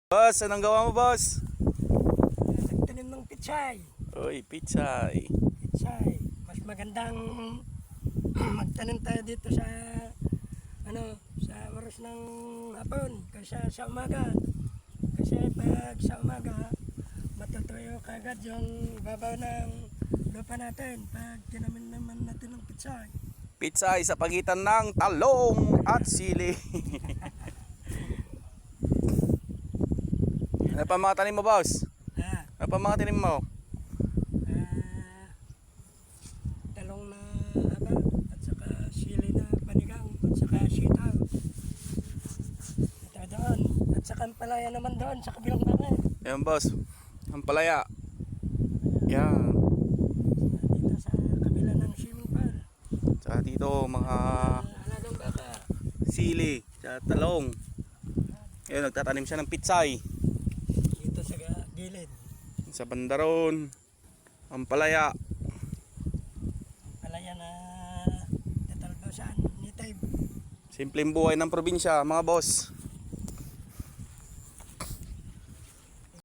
Boss, anong gawa mo, boss? Nagtanim ng pitsay. Uy, pitsay. Pitsay. Mas magandang magtanim tayo dito sa sa oras ng hapon kaysa sa umaga. Kasi pag sa umaga, matutuyo kagad yung babaw ng lupa natin pag tinamin naman natin ng pitsay. Pitsay sa pagitan ng talong at sili. Ano pa mga tanim mo, boss? Ano pa mga tanim mo? Talong na haba at saka sili na panigang at saka sitaw. Ito doon. At saka palaya naman doon sa kabilang bahay. Ayan, boss. Ang palaya. Yan. Dito sa kabila ng swimming pool. Tsaka dito mga Alagang baka. sili, tsaka talong. Ayun, nagtatanim siya ng pitsay. Dito sa gilid. Sa bandaron. Ang palaya. Palaya na tatalbasan ni Taib. Simpleng buhay ng probinsya, mga boss.